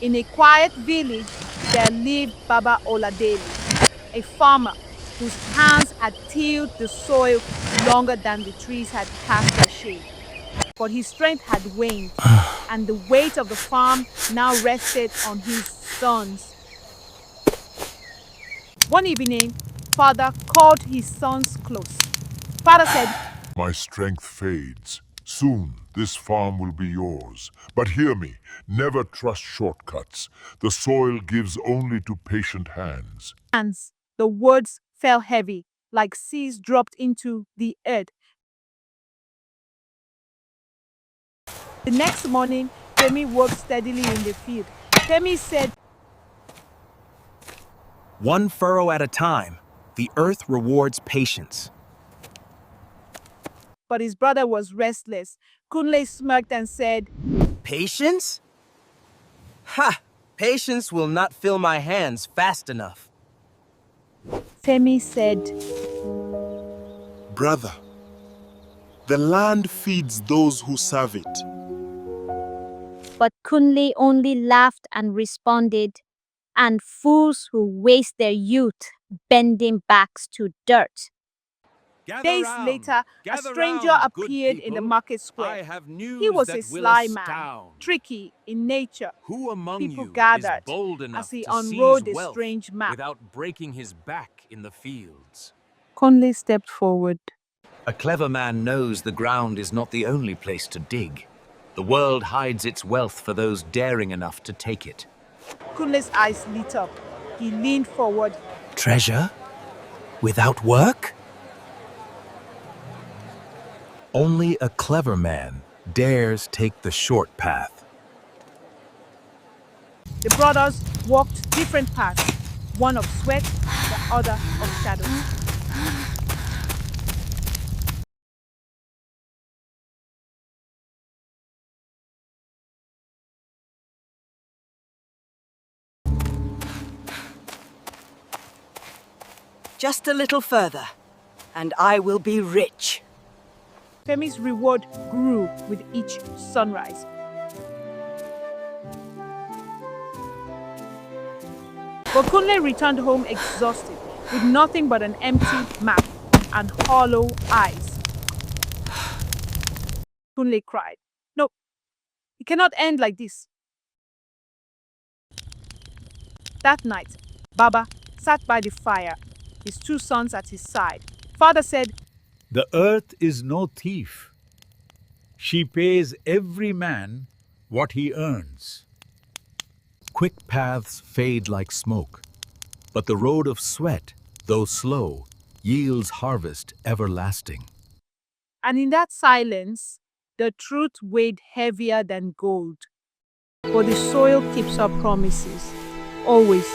In a quiet village, there lived Baba Oladele, a farmer whose hands had tilled the soil longer than the trees had cast their shade. But his strength had waned, and the weight of the farm now rested on his sons. One evening, father called his sons close. Father said, My strength fades. Soon this farm will be yours. But hear me, never trust shortcuts. The soil gives only to patient hands. hands. The words fell heavy, like seas dropped into the earth. The next morning, Femi worked steadily in the field. Femi said, One furrow at a time, the earth rewards patience. but his brother was restless. Kunle smirked and said, Patience? Ha! Patience will not fill my hands fast enough. Femi said, Brother, the land feeds those who serve it. But Kunle only laughed and responded, and fools who waste their youth bending backs to dirt. Days later, a stranger appeared in the market square. He was a sly man, tricky in nature. Who among People you gathered is bold enough as he to unrolled seize a wealth strange map. without breaking his back in the fields? Conley stepped forward. A clever man knows the ground is not the only place to dig. The world hides its wealth for those daring enough to take it. Kunle's eyes lit up. He leaned forward. Treasure? Without work? Only a clever man dares take the short path. The brothers walked different paths, one of sweat, the other of shadows. Just a little further, and I will be rich. Femi's reward grew with each sunrise. But Kunle returned home exhausted, with nothing but an empty map and hollow eyes. Kunle cried, "No, it cannot end like this." That night, Baba sat by the fire, his two sons at his side. Father said, The earth is no thief. She pays every man what he earns. Quick paths fade like smoke, but the road of sweat, though slow, yields harvest everlasting. and in that silence, the truth weighed heavier than gold. For the soil keeps her promises, always.